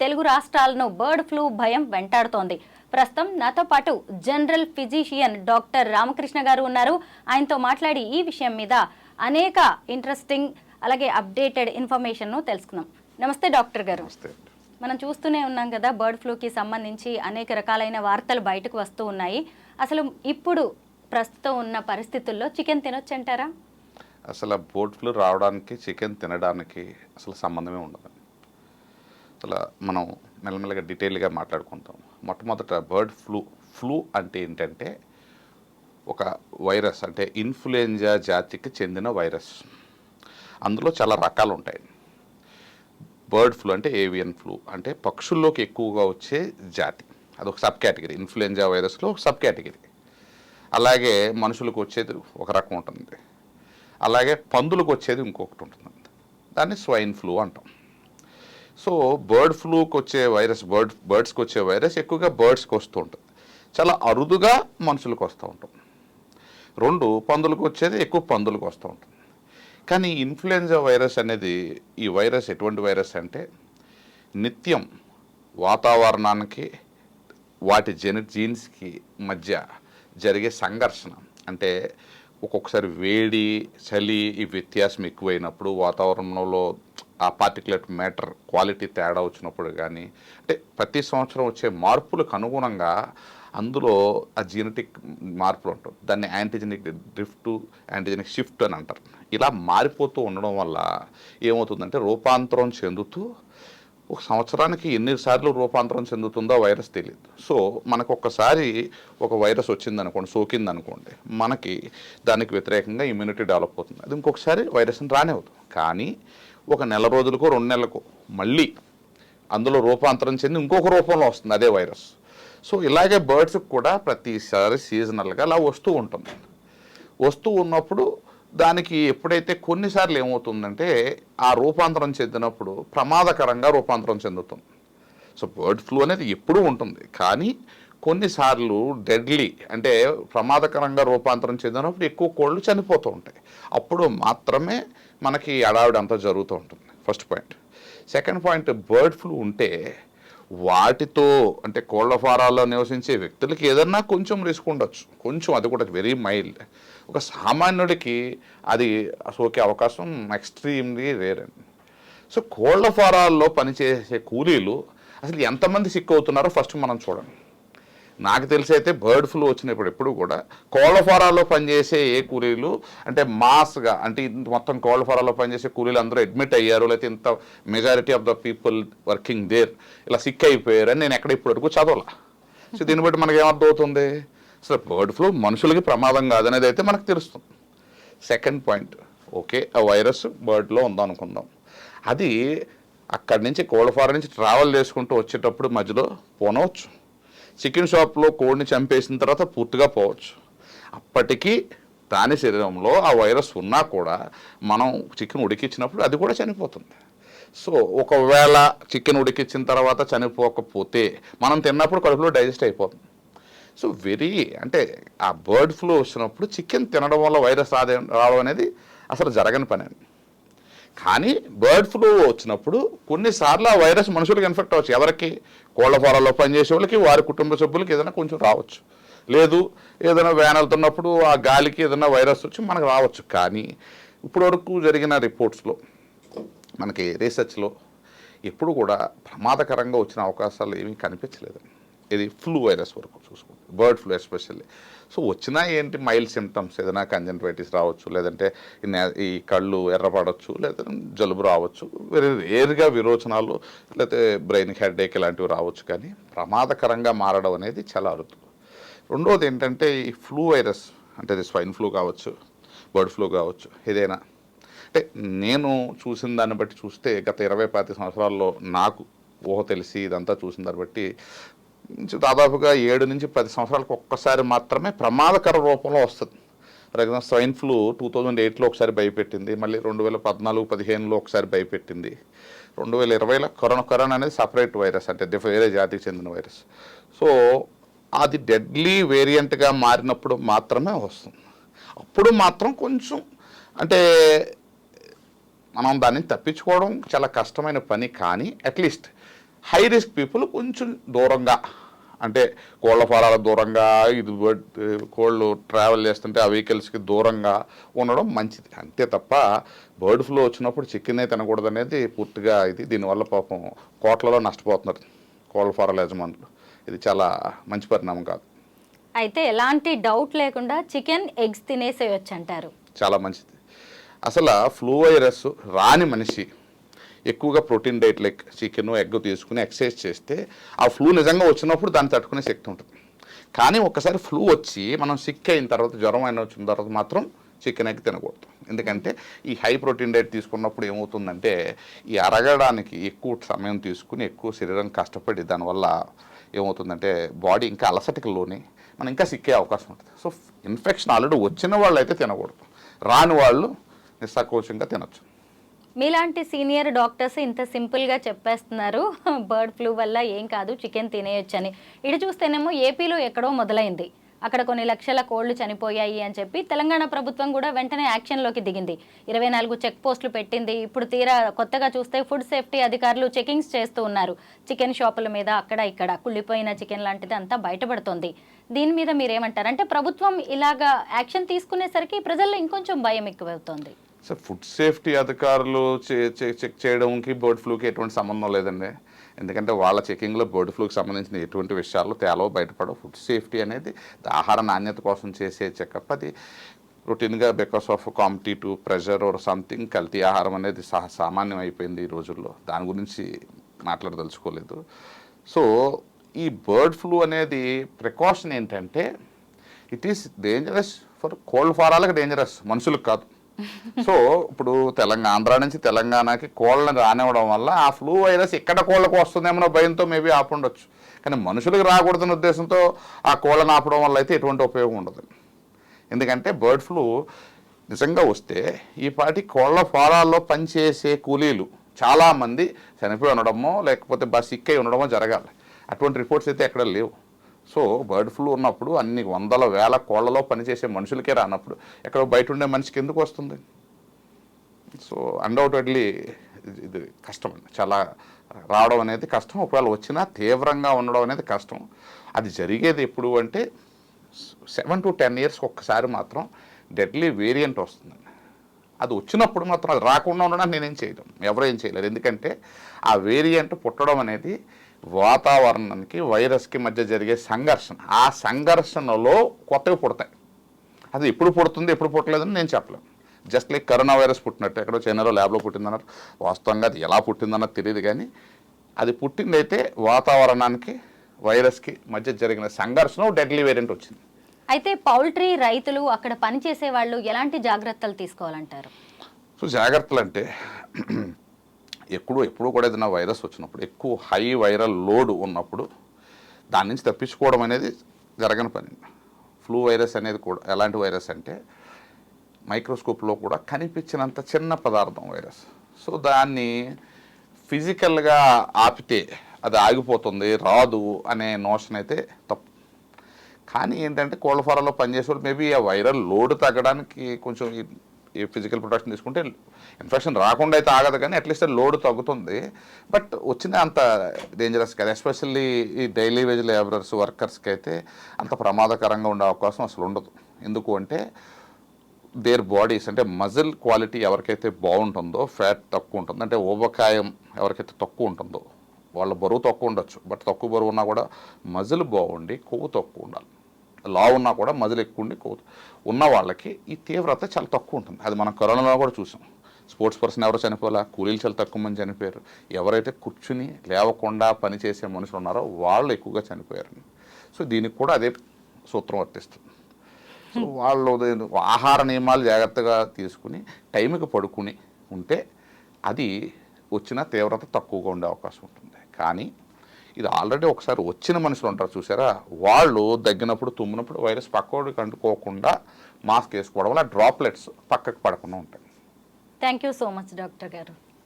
తెలుగు రాష్ట్రాలను bird flu భయం వెంటాడుతోంది. ప్రస్తుతం నాతో పాటు జనరల్ ఫిజిషియన్ డాక్టర్ రామకృష్ణ గారు ఉన్నారు. ఆయనతో మాట్లాడి ఈ విషయం మీద అనేక ఇంట్రెస్టింగ్ అలాగే అప్డేటెడ్ ఇన్ఫర్మేషన్ను తెలుసుకుందాం. నమస్తే డాక్టర్ గారు. మనం చూస్తూనే ఉన్నాం కదా, బర్డ్ ఫ్లూకి సంబంధించి అనేక రకాలైన వార్తలు బయటకు వస్తూ ఉన్నాయి. అసలు ఇప్పుడు ప్రస్తుతం ఉన్న పరిస్థితుల్లో చికెన్ తినొచ్చంటారా? అసలు బర్డ్ ఫ్లూ రావడానికి చికెన్ తినడానికి అసలు సంబంధమే ఉండదు. అసలు మనం మెల్లమెల్లగా డీటెయిల్గా మాట్లాడుకుంటాం. మొట్టమొదట బర్డ్ ఫ్లూ అంటే ఏంటంటే ఒక వైరస్, అంటే ఇన్ఫ్లుయెంజా జాతికి చెందిన వైరస్. అందులో చాలా రకాలు ఉంటాయి. బర్డ్ ఫ్లూ అంటే ఏవియన్ ఫ్లూ, అంటే పక్షుల్లోకి ఎక్కువగా వచ్చే జాతి, అదొక సబ్ కేటగిరీ. ఇన్ఫ్లుయెంజా వైరస్లో ఒక సబ్ కేటగిరీ. అలాగే మనుషులకు వచ్చేది ఒక రకం ఉంటుంది, అలాగే పందులకు వచ్చేది ఇంకొకటి ఉంటుంది. దాన్ని స్వైన్ ఫ్లూ అంటాం. సో బర్డ్ ఫ్లూకి వచ్చే వైరస్, బర్డ్స్కి వచ్చే వైరస్ ఎక్కువగా బర్డ్స్కి వస్తూ ఉంటుంది, చాలా అరుదుగా మనుషులకు వస్తూ ఉంటుంది. రెండు, పందులకు వచ్చేది ఎక్కువ పందులకు వస్తూ ఉంటుంది. కానీ ఇన్ఫ్లుయెంజా వైరస్ అనేది, ఈ వైరస్ ఎటువంటి వైరస్ అంటే నిత్యం వాతావరణానికి వాటి జీన్స్కి మధ్య జరిగే సంఘర్షణ, అంటే ఒక్కొక్కసారి వేడి చలి ఈ వ్యత్యాసం ఎక్కువైనప్పుడు, వాతావరణంలో ఆ పార్టికులేట్ మ్యాటర్ క్వాలిటీ తేడా వచ్చినప్పుడు కానీ, అంటే ప్రతి సంవత్సరం వచ్చే మార్పులకు అనుగుణంగా అందులో ఆ జీనెటిక్ మార్పులు ఉంటుంది. దాన్ని యాంటీజెనిక్ డ్రిఫ్ట్, యాంటీజెనిక్ షిఫ్ట్ అని అంటారు. ఇలా మారిపోతూ ఉండడం వల్ల ఏమవుతుందంటే రూపాంతరం చెందుతూ ఒక సంవత్సరానికి ఎన్నిసార్లు రూపాంతరం చెందుతుందో వైరస్ తెలియదు. సో మనకు ఒక్కసారి ఒక వైరస్ వచ్చిందనుకోండి, సోకిందనుకోండి, మనకి దానికి వ్యతిరేకంగా ఇమ్యూనిటీ డెవలప్ అవుతుంది. అది ఇంకొకసారి వైరస్ని రానివ్వదు. కానీ ఒక నెల రోజులకో 2 నెలలకో మళ్ళీ అందులో రూపాంతరం చెంది ఇంకొక రూపంలో వస్తుంది అదే వైరస్. సో ఇలాగే బర్డ్స్కి కూడా ప్రతిసారి సీజనల్గా అలా వస్తూ ఉంటుంది. వస్తూ ఉన్నప్పుడు దానికి ఎప్పుడైతే కొన్నిసార్లు ఏమవుతుందంటే ఆ రూపాంతరం చెందినప్పుడు ప్రమాదకరంగా రూపాంతరం చెందుతుంది. సో బర్డ్ ఫ్లూ అనేది ఎప్పుడూ ఉంటుంది, కానీ కొన్నిసార్లు డెడ్లీ, అంటే ప్రమాదకరంగా రూపాంతరం చెందినప్పుడు ఎక్కువ కోళ్ళు చనిపోతూ ఉంటాయి. అప్పుడు మాత్రమే మనకి అడావిడ అంతా జరుగుతూ ఉంటుంది. First point. Second point, bird flu ఉంటే వాటితో, అంటే కోళ్ల ఫారాల్లో నివసించే వ్యక్తులకి ఏదన్నా కొంచెం రిస్క్ ఉండొచ్చు, కొంచెం, అది కూడా వెరీ మైల్డ్. ఒక సామాన్యుడికి అది సోకే అవకాశం ఎక్స్ట్రీమ్లీ రేర్ అండి. సో కోళ్ల ఫారాల్లో పనిచేసే కూలీలు అసలు ఎంతమంది సిక్ అవుతున్నారో ఫస్ట్ మనం చూడండి. నాకు తెలిసి అయితే బర్డ్ ఫ్లూ వచ్చినప్పుడు ఎప్పుడు కూడా కోళ్ల ఫారాల్లో పనిచేసే ఏ కూలీలు, అంటే మాస్గా, అంటే మొత్తం కోళ్ల ఫారాల్లో పనిచేసే కూలీలు అందరూ అడ్మిట్ అయ్యారు, లేకపోతే ఇంత majority of the people working there ఇలా సిక్ అయిపోయారు అని నేను ఎక్కడ ఇప్పటివరకు చదవాల. సో దీన్ని బట్టి మనకి ఏమర్థం అవుతుంది, అసలు బర్డ్ ఫ్లూ మనుషులకి ప్రమాదం కాదనేది అయితే మనకు తెలుస్తుంది. సెకండ్ పాయింట్, ఓకే ఆ వైరస్ బర్డ్లో ఉందనుకుందాం, అది అక్కడి నుంచి కోళ్ల ఫారం నుంచి ట్రావెల్ చేసుకుంటూ వచ్చేటప్పుడు మధ్యలో పోనవచ్చు. చికెన్ షాప్లో కోడిని చంపేసిన తర్వాత పూర్తిగా పోవచ్చు. అప్పటికీ దాని శరీరంలో ఆ వైరస్ ఉన్నా కూడా మనం చికెన్ ఉడికించినప్పుడు అది కూడా చనిపోతుంది. సో ఒకవేళ చికెన్ ఉడికించిన తర్వాత చనిపోకపోతే మనం తిన్నప్పుడు కడుపులో డైజెస్ట్ అయిపోతుంది. సో అంటే ఆ బర్డ్ ఫ్లూ వచ్చినప్పుడు చికెన్ తినడం వల్ల వైరస్ రావడం అనేది అసలు జరగని పని అండి. కానీ బర్డ్ ఫ్లూ వచ్చినప్పుడు కొన్నిసార్లు ఆ వైరస్ మనుషులకు ఇన్ఫెక్ట్ అవ్వచ్చు. ఎవరికి? కోళ్ల ఫారాల్లో పనిచేసే వాళ్ళకి, వారి కుటుంబ సభ్యులకి ఏదైనా కొంచెం రావచ్చు. లేదు ఏదైనా వ్యాన్ వెళ్తున్నప్పుడు ఆ గాలికి ఏదైనా వైరస్ వచ్చి మనకు రావచ్చు. కానీ ఇప్పటివరకు జరిగిన రిపోర్ట్స్లో, మనకి రీసెర్చ్లో ఎప్పుడు కూడా ప్రమాదకరంగా వచ్చిన అవకాశాలు ఏమీ కనిపించలేదు. ఇది ఫ్లూ వైరస్ వరకు చూసుకోండి, బర్డ్ ఫ్లూ ఎస్పెషల్లీ. సో వచ్చినా ఏంటి, మైల్డ్ సిమ్టమ్స్, ఏదైనా కంజంక్టివైటిస్ రావచ్చు, లేదంటే ఈ కళ్ళు ఎర్రపడవచ్చు, లేదా జలుబు రావచ్చు, వేరే రేర్గా విరోచనాలు, లేకపోతే బ్రెయిన్ హెడేక్ ఇలాంటివి రావచ్చు. కానీ ప్రమాదకరంగా మారడం అనేది చాలా అరుదు. రెండవది ఏంటంటే ఈ ఫ్లూ వైరస్, అంటే ఇది స్వైన్ ఫ్లూ కావచ్చు, బర్డ్ ఫ్లూ కావచ్చు, ఏదైనా, అంటే నేను చూసిన దాన్ని బట్టి చూస్తే గత 20-25 సంవత్సరాల్లో నాకు ఊహ తెలిసి ఇదంతా చూసిన దాన్ని బట్టి దాదాపుగా 7 నుంచి 10 సంవత్సరాలకు ఒక్కసారి మాత్రమే ప్రమాదకర రూపంలో వస్తుంది. ఫర్ ఎగ్జాంపుల్ స్వైన్ ఫ్లూ 2008లో ఒకసారి భయపెట్టింది, మళ్ళీ 2014-15లో ఒకసారి భయపెట్టింది, 2020లో కరోనా అనేది సపరేట్ వైరస్, అంటే వేరే జాతికి చెందిన వైరస్. సో అది డెడ్లీ వేరియంట్గా మారినప్పుడు మాత్రమే వస్తుంది. అప్పుడు మాత్రం కొంచెం, అంటే మనం దాన్ని తప్పించుకోవడం చాలా కష్టమైన పని. కానీ అట్లీస్ట్ హై రిస్క్ పీపుల్ కొంచెం దూరంగా, అంటే కోళ్ళ ఫారాల దూరంగా, ఇది కోళ్ళు ట్రావెల్ చేస్తుంటే ఆ వెహికల్స్కి దూరంగా ఉండడం మంచిది. అంతే తప్ప బర్డ్ ఫ్లూ వచ్చినప్పుడు చికెనే తినకూడదు అనేది పూర్తిగా ఇది. దీనివల్ల పాపం కోట్లలో నష్టపోతున్నారు కోళ్ళ ఫారాల యజమానులు. ఇది చాలా మంచి పరిణామం కాదు. అయితే ఎలాంటి డౌట్ లేకుండా చికెన్, ఎగ్స్ తినేసేయచ్చు అంటారు. చాలా మంచిది. అసలు ఫ్లూ వైరస్ రాని మనిషి ఎక్కువగా protein diet like chicken, egg తీసుకుని ఎక్సర్సైజ్ చేస్తే ఆ ఫ్లూ నిజంగా వచ్చినప్పుడు దాన్ని తట్టుకునే శక్తి ఉంటుంది. కానీ ఒక్కసారి ఫ్లూ వచ్చి మనం సిక్ అయిన తర్వాత, జ్వరం అయిన వచ్చిన తర్వాత మాత్రం చికెన్, ఎగ్ తినకూడదు. ఎందుకంటే ఈ హై ప్రోటీన్ డైట్ తీసుకున్నప్పుడు ఏమవుతుందంటే ఈ అరగడానికి ఎక్కువ సమయం తీసుకుని ఎక్కువ శరీరం కష్టపడి దానివల్ల ఏమవుతుందంటే బాడీ ఇంకా అలసటకి లోని మనం ఇంకా సిక్కే అవకాశం ఉంటుంది. సో ఇన్ఫెక్షన్ ఆల్రెడీ వచ్చిన వాళ్ళు అయితే తినకూడదు, రాని వాళ్ళు నిస్సంకోచంగా తినొచ్చు. మీలాంటి సీనియర్ డాక్టర్స్ ఇంత సింపుల్గా చెప్పేస్తున్నారు బర్డ్ ఫ్లూ వల్ల ఏం కాదు, చికెన్ తినేయొచ్చని. ఇటు చూస్తేనేమో ఏపీలో ఎక్కడో మొదలైంది, అక్కడ కొన్ని లక్షల కోళ్లు చనిపోయాయి అని చెప్పి తెలంగాణ ప్రభుత్వం కూడా వెంటనే యాక్షన్లోకి దిగింది. 24 చెక్ పోస్టులు పెట్టింది. ఇప్పుడు తీరా కొత్తగా చూస్తే ఫుడ్ సేఫ్టీ అధికారులు చెకింగ్స్ చేస్తూ ఉన్నారు. చికెన్ షాపుల మీద అక్కడ ఇక్కడ కుళ్ళిపోయిన చికెన్ లాంటిది అంతా బయటపడుతోంది. దీని మీద మీరేమంటారు? అంటే ప్రభుత్వం ఇలాగా యాక్షన్ తీసుకునేసరికి ప్రజల్లో ఇంకొంచెం భయం ఎక్కువవుతోంది. సో ఫుడ్ సేఫ్టీ అధికారులు చెక్ చేయడానికి బర్డ్ ఫ్లూకి ఎటువంటి సంబంధం లేదండి. ఎందుకంటే వాళ్ళ చెకింగ్లో బర్డ్ ఫ్లూకి సంబంధించిన ఎటువంటి విషయాలు తేలవ బయటపడవు. ఫుడ్ సేఫ్టీ అనేది ఆహార నాణ్యత కోసం చేసే చెకప్. అది రొటీన్గా because of competitive pressure or something కల్తీ ఆహారం అనేది సామాన్యం అయిపోయింది ఈ రోజుల్లో. దాని గురించి మాట్లాడదలుచుకోలేదు. సో ఈ బర్డ్ ఫ్లూ అనేది ప్రికాషన్ ఏంటంటే ఇట్ ఈస్ డేంజరస్ ఫర్ కోల్డ్ ఫారాలకు, డేంజరస్ మనుషులకు కాదు. సో ఇప్పుడు ఆంధ్ర నుంచి తెలంగాణకి కోళ్ళని రానివ్వడం వల్ల ఆ ఫ్లూ వైరస్ ఇక్కడ కోళ్ళకు వస్తుందేమో భయంతో మేబీ ఆపుండొచ్చు. కానీ మనుషులకు రాకూడదన్న ఉద్దేశంతో ఆ కోళ్ళని ఆపడం వల్ల అయితే ఎటువంటి ఉపయోగం ఉండదు. ఎందుకంటే బర్డ్ ఫ్లూ నిజంగా వస్తే ఈ పాటి కోళ్ళ ఫారాల్లో పనిచేసే కూలీలు చాలామంది చనిపోయి ఉండడమో లేకపోతే సిక్ అయి ఉండడమో జరగాలి. అటువంటి రిపోర్ట్స్ అయితే ఎక్కడ లేవు. సో బర్డ్ ఫ్లూ ఉన్నప్పుడు అన్ని వందల వేల కోళ్లలో పనిచేసే మనుషులకే రానప్పుడు ఎక్కడో బయట ఉండే మనిషికి ఎందుకు వస్తుంది? సో అన్డౌటెడ్లీ ఇది కష్టం అండి, చాలా రావడం అనేది కష్టం. ఒకవేళ వచ్చినా తీవ్రంగా ఉండడం అనేది కష్టం. అది జరిగేది ఎప్పుడు అంటే 7 to 10 years ఒక్కసారి మాత్రం డెడ్లీ వేరియంట్ వస్తుందండి. అది వచ్చినప్పుడు మాత్రం అది రాకుండా ఉండడానికి నేనేం చేయలేం, ఎవరు ఏం చేయలేరు. ఎందుకంటే ఆ వేరియంట్ పుట్టడం అనేది వాతావరణానికి వైరస్కి మధ్య జరిగే సంఘర్షణ. ఆ సంఘర్షణలో కొత్తవి పుడతాయి. అది ఎప్పుడు పుడుతుంది ఎప్పుడు పుట్టలేదని నేను చెప్పలేను. జస్ట్ లైక్ కరోనా వైరస్ పుట్టినట్టు ఎక్కడో చైనాలో ల్యాబ్లో పుట్టిందన్నారు. వాస్తవంగా అది ఎలా పుట్టిందన్నది తెలియదు. కానీ అది పుట్టిందైతే వాతావరణానికి వైరస్కి మధ్య జరిగిన సంఘర్షణ డెడ్లీ వేరియంట్ వచ్చింది. అయితే పౌల్ట్రీ రైతులు, అక్కడ పనిచేసే వాళ్ళు ఎలాంటి జాగ్రత్తలు తీసుకోవాలంటారు? సో జాగ్రత్తలు అంటే ఎప్పుడు కూడా ఏదైనా వైరస్ వచ్చినప్పుడు, ఎక్కువ హై వైరల్ లోడ్ ఉన్నప్పుడు దాని నుంచి తప్పించుకోవడం అనేది జరగని పని. ఫ్లూ వైరస్ అనేది కూడా ఎలాంటి వైరస్ అంటే మైక్రోస్కోప్లో కూడా కనిపించినంత చిన్న పదార్థం వైరస్. సో దాన్ని ఫిజికల్గా ఆపితే అది ఆగిపోతుంది, రాదు అనే నోషన్ అయితే తప్పు. కానీ ఏంటంటే కోళ్ళ ఫారాల్లో పనిచేసేవాళ్ళు మేబీ ఆ వైరల్ లోడ్ తగ్గడానికి కొంచెం ఈ ఫిజికల్ ప్రొటెక్షన్ తీసుకుంటే ఇన్ఫెక్షన్ రాకుండా అయితే ఆగదు, కానీ అట్లీస్ట్ లోడ్ తగ్గుతుంది. బట్ వచ్చిన అంత డేంజరస్ కాదు. ఎస్పెషల్లీ ఈ డైలీ వేజ్ లేబరర్స్, వర్కర్స్కి అయితే అంత ప్రమాదకరంగా ఉండే అవకాశం అసలు ఉండదు. ఎందుకు అంటే దేర్ బాడీస్ అంటే మజిల్ క్వాలిటీ ఎవరికైతే బాగుంటుందో, ఫ్యాట్ తక్కువ ఉంటుంది, అంటే ఊబకాయం ఎవరికైతే తక్కువ ఉంటుందో వాళ్ళ బరువు తక్కువ ఉండొచ్చు. బట్ తక్కువ బరువు ఉన్నా కూడా మజిల్ బాగుండి కొవ్వు తక్కువ ఉండాలి. లా ఉన్నా కూడా మజిల్ ఎక్కువ ఉండి కొవ్వు ఉన్న వాళ్ళకి ఈ తీవ్రత చాలా తక్కువ ఉంటుంది. అది మనం కరోనాలో కూడా చూసాం. స్పోర్ట్స్ పర్సన్ ఎవరో చనిపోలే, కూలీలు చాలా తక్కువ మంది చనిపోయారు. ఎవరైతే కూర్చుని లేవకుండా పనిచేసే మనుషులు ఉన్నారో వాళ్ళు ఎక్కువగా చనిపోయారు. సో దీనికి కూడా అదే సూత్రం వర్తిస్తుంది. సో వాళ్ళు ఆహార నియమాలు జాగ్రత్తగా తీసుకుని టైంకి పడుకుని ఉంటే అది వచ్చిన తీవ్రత తక్కువగా ఉండే అవకాశం ఉంటుంది. కానీ ఇది ఆల్రెడీ ఒకసారి వచ్చిన మనుషులు ఉంటారు చూసారా, వాళ్ళు దగ్గినప్పుడు తుమ్మినప్పుడు వైరస్ పక్కోడికి అంటుకోకుండా మాస్క్ వేసుకోవడం వల్ల డ్రాప్లెట్స్ పక్కకు పడకుండా ఉంటాయి. Thank you so much doctor గారు.